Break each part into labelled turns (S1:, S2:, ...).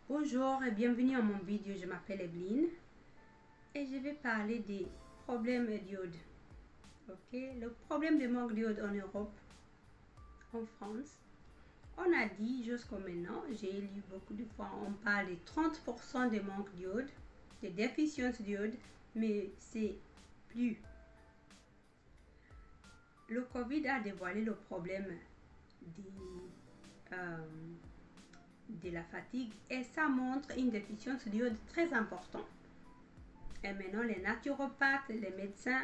S1: Bonjour et bienvenue à mon vidéo, je m'appelle Evelyne et je vais parler des problèmes d'iode. Ok, le problème de manque d'iode en Europe, en France, on a dit jusqu'à maintenant, j'ai lu beaucoup de fois, on parle de 30% de manque d'iode, de déficience d'iode, mais c'est plus. Le Covid a dévoilé le problème de la fatigue et ça montre une déficience d'iode très importante. Et maintenant, les naturopathes, les médecins,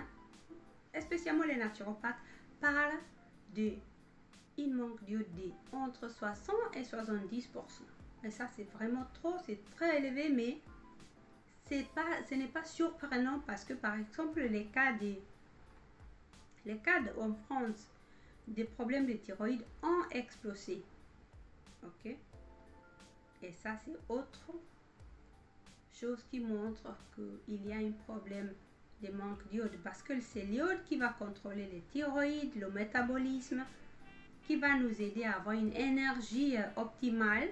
S1: spécialement les naturopathes, parlent de il manque d'iode entre 60 et 70%. Et ça, c'est vraiment trop, c'est très élevé, mais ce n'est pas surprenant parce que, par exemple, les cas en France des problèmes de thyroïde ont explosé. Ok? Et ça, c'est autre chose qui montre qu'il y a un problème de manque d'iode parce que c'est l'iode qui va contrôler les thyroïdes, le métabolisme, qui va nous aider à avoir une énergie optimale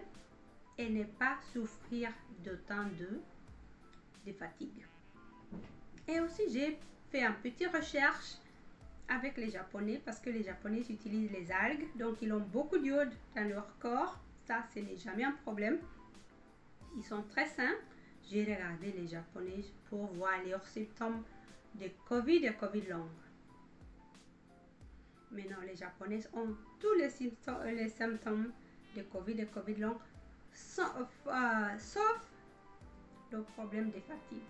S1: et ne pas souffrir d'autant de fatigue. Et aussi, j'ai fait une petite recherche avec les Japonais parce que les Japonais utilisent les algues, donc ils ont beaucoup d'iode dans leur corps. Ça, ce n'est jamais un problème. Ils sont très sains. J'ai regardé les Japonais pour voir leurs symptômes de Covid et Covid long. Maintenant, les Japonais ont tous les symptômes de Covid et Covid long, sauf le problème de fatigue.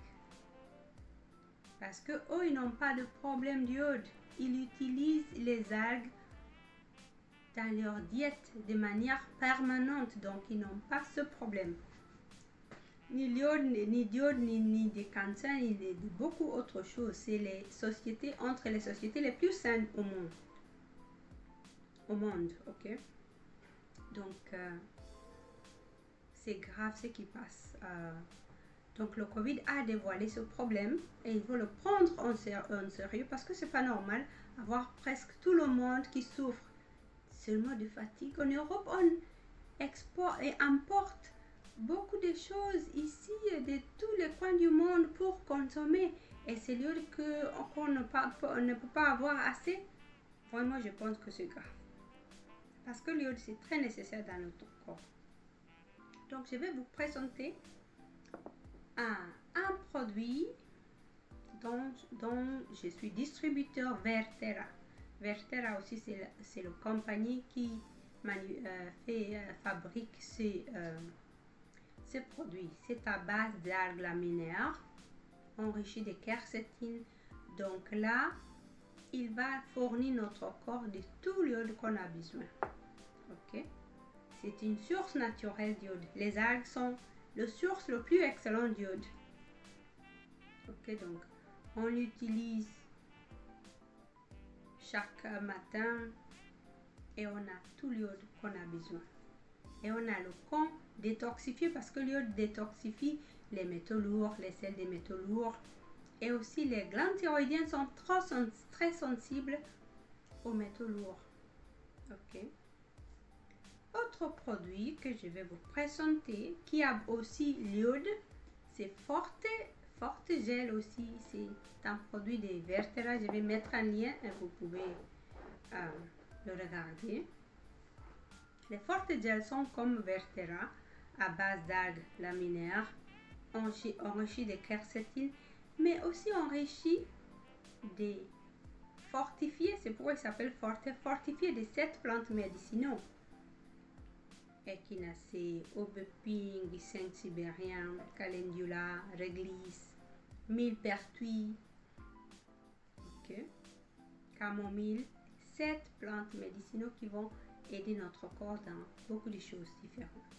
S1: Parce que eux, ils n'ont pas de problème d'iode. Ils utilisent les algues dans leur diète de manière permanente, donc ils n'ont pas ce problème. Ni d'iode, ni de cancer, ni de beaucoup autre chose. C'est les sociétés, entre les sociétés les plus saines au monde, ok? Donc, c'est grave ce qui passe. Donc, le Covid a dévoilé ce problème et il faut le prendre en sérieux parce que c'est pas normal avoir presque tout le monde qui souffre seulement de fatigue. En Europe, on exporte et importe beaucoup de choses ici de tous les coins du monde pour consommer et c'est lieu qu'on ne peut pas avoir assez. Vraiment, je pense que c'est grave parce que l'iode c'est très nécessaire dans notre corps. Donc, je vais vous présenter un produit dont je suis distributeur Vertera. Vertera aussi, c'est la compagnie qui fabrique ces produits. C'est à base d'algues laminaires enrichies de quercétine. Donc là, il va fournir notre corps de tout l'iode qu'on a besoin. Ok? C'est une source naturelle d'iode. Les algues sont la source le plus excellente d'iode. Ok, donc on l'utilise chaque matin et on a tout l'iode qu'on a besoin. Et on a le corps détoxifié parce que l'iode détoxifie les métaux lourds, les sels des métaux lourds. Et aussi les glandes thyroïdiennes sont très sensibles aux métaux lourds. Ok. Autre produit que je vais vous présenter qui a aussi l'iode, c'est Forte Gel aussi. C'est un produit de Vertera. Je vais mettre un lien et vous pouvez le regarder. Les Forte Gel sont comme Vertera à base d'algues laminaires enrichies de quercétine, mais aussi enrichies de fortifiées. C'est pourquoi il s'appelle fortifié de 7 plantes médicinaux. Echinacée, aubépine, ginseng sibérien, calendula, réglisse, millepertuis, camomille, 7 plantes médicinaux qui vont aider notre corps dans beaucoup de choses différentes.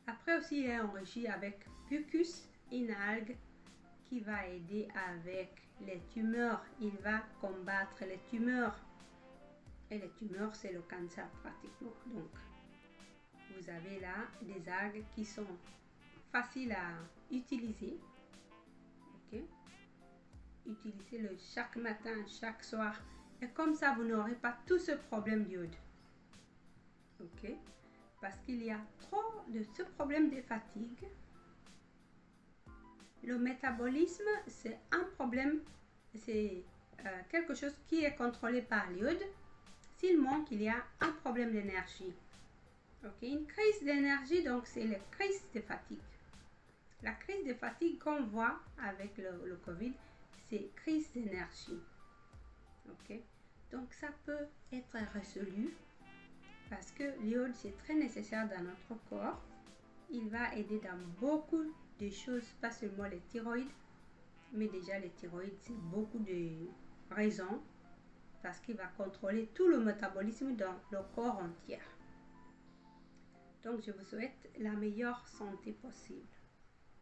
S1: Après aussi, il est enrichi avec Fucus, une algue qui va aider avec les tumeurs. Il va combattre les tumeurs. Et les tumeurs, c'est le cancer pratiquement. Donc, vous avez là des algues qui sont faciles à utiliser. Ok? Utilisez-le chaque matin, chaque soir. Et comme ça, vous n'aurez pas tout ce problème d'iode. Ok? parce qu'il y a trop de ce problème de fatigue. Le métabolisme, c'est un problème, c'est quelque chose qui est contrôlé par l'iode. S'il manque, il y a un problème d'énergie. Okay? Une crise d'énergie, donc c'est la crise de fatigue. La crise de fatigue qu'on voit avec le COVID, c'est crise d'énergie. Okay? Donc ça peut être résolu parce que l'iode c'est très nécessaire dans notre corps. Il va aider dans beaucoup de choses, pas seulement les thyroïdes, mais déjà les thyroïdes c'est beaucoup de raisons parce qu'il va contrôler tout le métabolisme dans le corps entier. Donc je vous souhaite la meilleure santé possible.